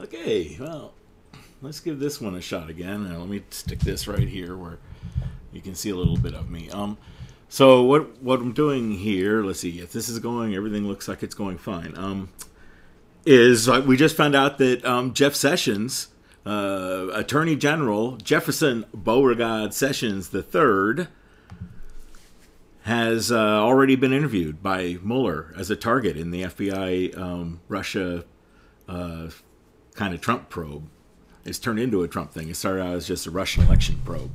Okay, well, let's give this one a shot again. Now, let me stick this right here where you can see a little bit of me. So what I'm doing here, let's see if this is going, everything looks like it's going fine. Is we just found out that Jeff Sessions, Attorney General Jefferson Beauregard Sessions III, has already been interviewed by Mueller as a target in the FBI Russia kind of Trump probe. It's turned into a Trump thing. It started out as just a Russian election probe.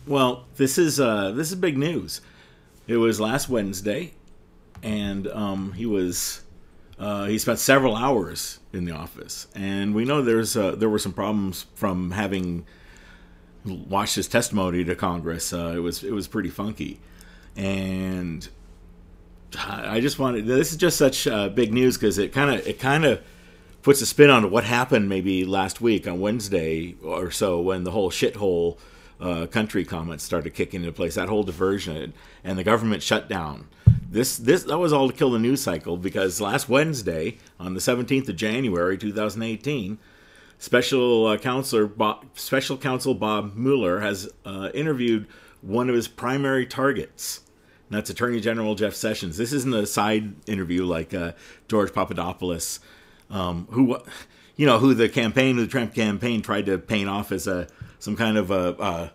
Well, this is big news. It was last Wednesday, and he spent several hours in the office, and we know there were some problems from having watched his testimony to Congress. It was pretty funky, and I just wanted. This is just such big news because it kind of puts a spin on what happened maybe last week on Wednesday or so when the whole shithole country comments started kicking into place. That whole diversion and the government shutdown. That was all to kill the news cycle because last Wednesday on the 17th of January 2018, Special Counsel Bob Mueller has interviewed one of his primary targets. And that's Attorney General Jeff Sessions. This isn't a side interview like George Papadopoulos, who the Trump campaign tried to paint off as some kind of a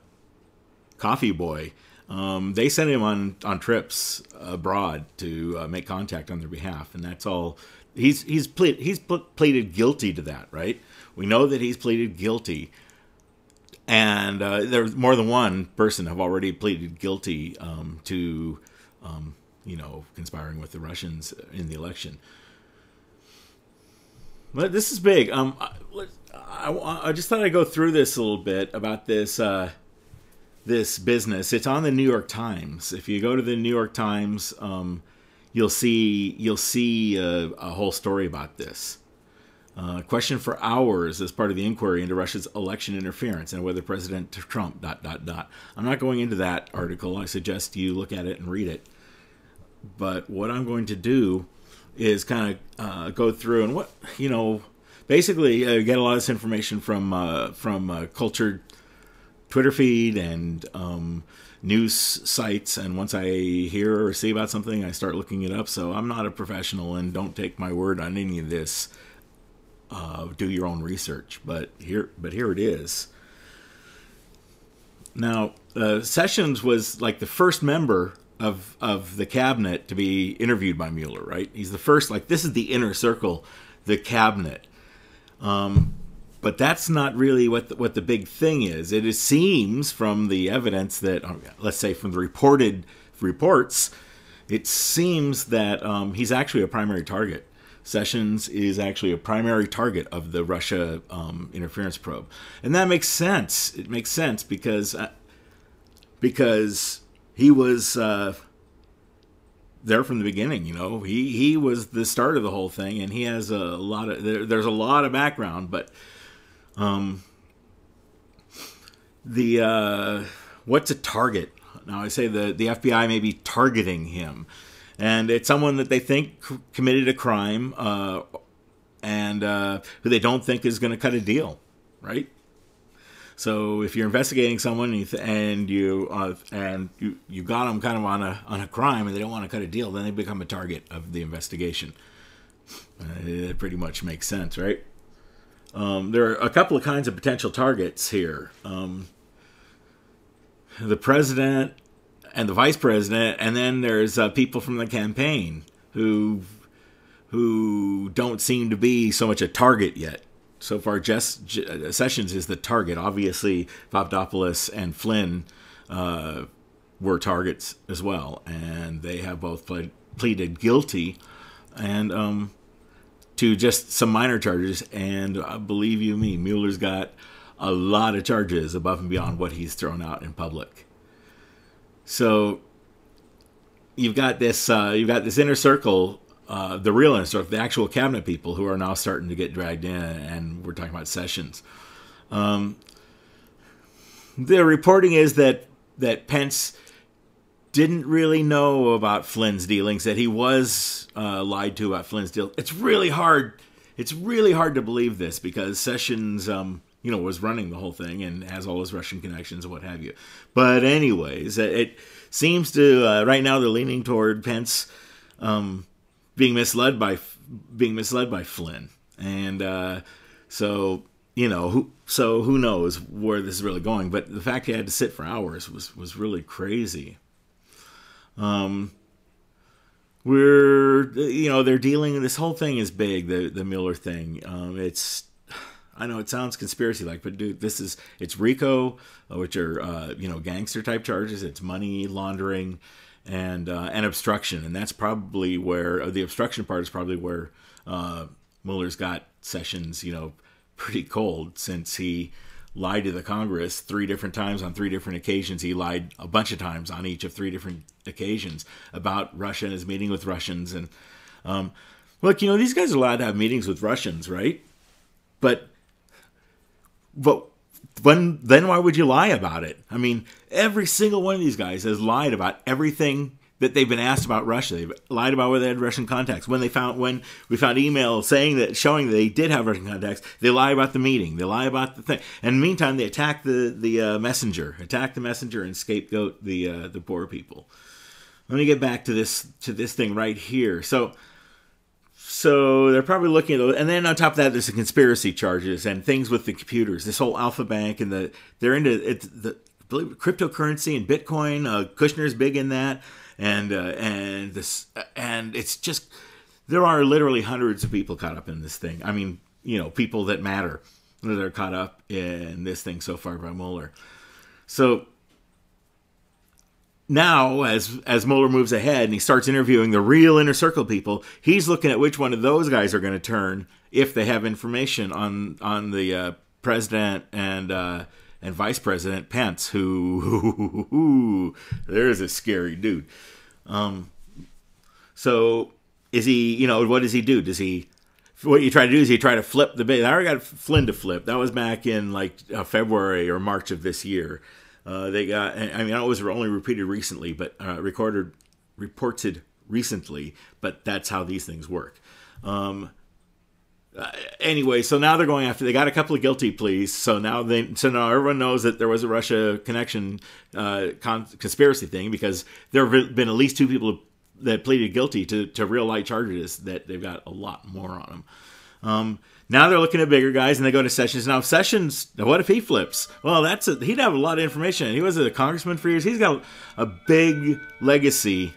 coffee boy. They sent him on trips abroad to make contact on their behalf, and that's all. He's pleaded guilty to that, right? We know that he's pleaded guilty, and there's more than one person have already pleaded guilty to conspiring with the Russians in the election. But this is big. I just thought I'd go through this a little bit about this this business. It's on the New York Times. If you go to the New York Times, you'll see a whole story about this. Question for hours as part of the inquiry into Russia's election interference and whether President Trump ... I'm not going into that article. I suggest you look at it and read it. But what I'm going to do is kind of go through and basically get a lot of this information from cultured Twitter feed and news sites, and once I hear or see about something, I start looking it up. So I'm not a professional, and don't take my word on any of this. Do your own research, but here it is. Now, Sessions was like the first member of the cabinet to be interviewed by Mueller, right? He's the first, this is the inner circle, the cabinet. But that's not really what the big thing is. It seems from the evidence that, let's say from the reported reports, it seems that he's actually a primary target. Sessions is actually a primary target of the Russia interference probe. And that makes sense. It makes sense because he was there from the beginning. He was the start of the whole thing, and he has there's a lot of background. But what's a target? Now I say the FBI may be targeting him, and it's someone that they think committed a crime, and who they don't think is going to cut a deal, right? So if you're investigating someone and you got them kind of on a crime and they don't want to cut a deal, then they become a target of the investigation. It pretty much makes sense, right? There are a couple of kinds of potential targets here. The president and the vice president, and then there's people from the campaign who don't seem to be so much a target yet. So far, Sessions is the target. Obviously, Papadopoulos and Flynn were targets as well, and they have both pleaded guilty and to just some minor charges. And believe you me, Mueller's got a lot of charges above and beyond what he's thrown out in public. So you've got this inner circle. The real inner circle, the actual cabinet people who are now starting to get dragged in, and we're talking about Sessions. The reporting is that Pence didn't really know about Flynn's dealings, that he was lied to about Flynn's deal. It's really hard it's really hard to believe this because Sessions, was running the whole thing and has all his Russian connections and what have you. But anyways, it seems to right now they're leaning toward Pence being misled by Flynn, and so who knows where this is really going? But the fact he had to sit for hours was really crazy. They're dealing. This whole thing is big. The Mueller thing. I know it sounds conspiracy-like, but dude, it's RICO, which are gangster type charges. It's money laundering and obstruction, and that's probably where the obstruction part is probably where Mueller's got Sessions, pretty cold, since he lied to the Congress 3 different times on 3 different occasions. He lied a bunch of times on each of 3 different occasions about Russia and his meeting with Russians. And look, these guys are allowed to have meetings with Russians, right? But then why would you lie about it? I mean, every single one of these guys has lied about everything that they've been asked about Russia. They've lied about whether they had Russian contacts. When we found emails showing that they did have Russian contacts, they lie about the meeting. They lie about the thing. And in the meantime, they attack the messenger, and scapegoat the poor people. Let me get back to this thing right here. So they're probably looking at those, and then on top of that, there's the conspiracy charges and things with the computers. This whole Alpha Bank and they're into cryptocurrency and Bitcoin. Kushner's big in that. And it's just, there are literally hundreds of people caught up in this thing. I mean, people that matter that are caught up in this thing so far by Mueller. So now, as Mueller moves ahead and he starts interviewing the real inner circle people, he's looking at which one of those guys are going to turn if they have information on the president and Vice President Pence, who there's a scary dude. So is he, what does he do? What you try to do is you try to flip the bait. I already got Flynn to flip. That was back in February or March of this year. They got, I know it was only repeated recently, but reported recently, but that's how these things work. Anyway, so now they're going after. They got a couple of guilty pleas, so now everyone knows that there was a Russia connection conspiracy thing, because there have been at least 2 people that pleaded guilty to real light charges that they've got a lot more on them. Now they're looking at bigger guys, and they go to Sessions. Now Sessions, what if he flips? Well, he'd have a lot of information. He was a congressman for years. He's got a big legacy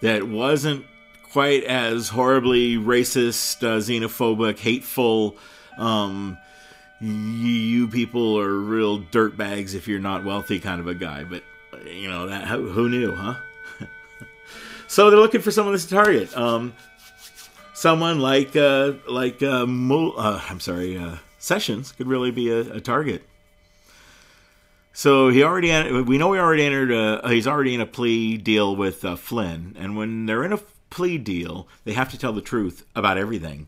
that wasn't quite as horribly racist, xenophobic, hateful. You people are real dirtbags if you're not wealthy kind of a guy. But that who knew, huh? So they're looking for someone that's a target. Someone like Sessions could really be a target. So we already entered. He's already in a plea deal with Flynn, and when they're in a plea deal, they have to tell the truth about everything,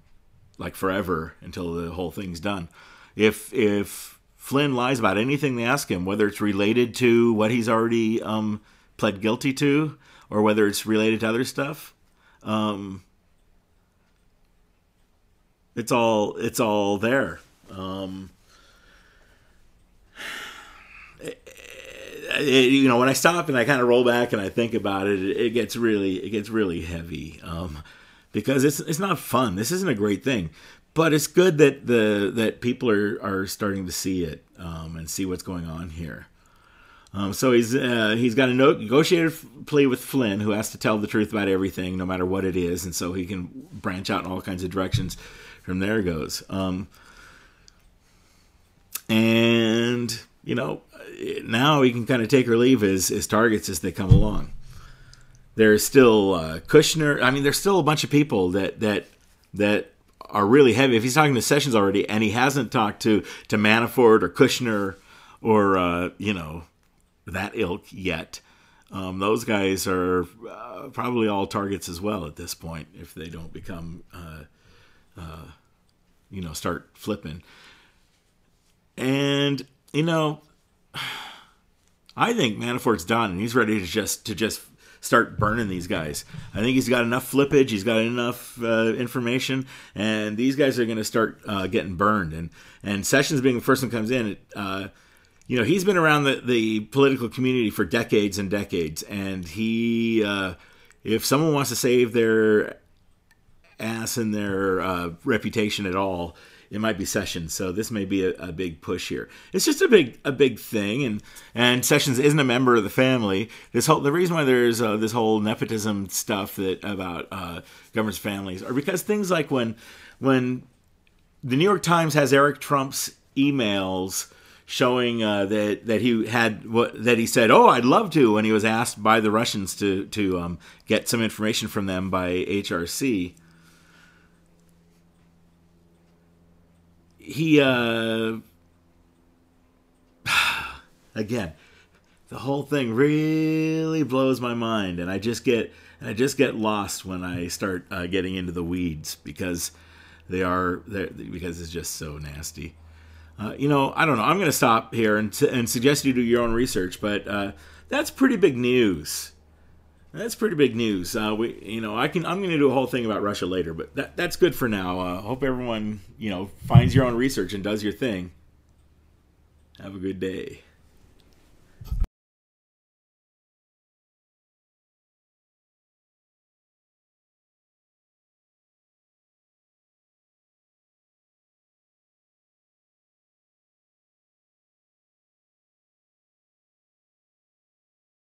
forever, until the whole thing's done. If Flynn lies about anything they ask him, whether it's related to what he's already pled guilty to, or whether it's related to other stuff, it's all there. When I stop and I kind of roll back and I think about it, it gets really heavy, because it's not fun. This isn't a great thing, but it's good that people are starting to see it and see what's going on here. So he's got a negotiated plea with Flynn, who has to tell the truth about everything, no matter what it is, and so he can branch out in all kinds of directions. From there goes, and now he can kind of take or leave his targets as they come along. There's still Kushner. I mean, there's still a bunch of people that are really heavy. If he's talking to Sessions already, and he hasn't talked to Manafort or Kushner or that ilk yet, those guys are probably all targets as well at this point, if they don't become start flipping. And I think Manafort's done, and he's ready to just start burning these guys. I think he's got enough flippage, he's got enough information, and these guys are going to start getting burned. And Sessions being the first one comes in, he's been around the political community for decades and decades, and he, if someone wants to save their ass and their reputation at all, it might be Sessions. So this may be a big push here. It's just a big thing, and Sessions isn't a member of the family. The reason why there's this whole nepotism stuff about governors' families are because things like when the New York Times has Eric Trump's emails showing that he said, "Oh, I'd love to," when he was asked by the Russians to get some information from them by HRC. He again, the whole thing really blows my mind, and I just get lost when I start getting into the weeds because because it's just so nasty. I don't know. I'm going to stop here and suggest you do your own research, but that's pretty big news. That's pretty big news. I'm going to do a whole thing about Russia later, but that's good for now. Hope everyone, finds your own research and does your thing. Have a good day.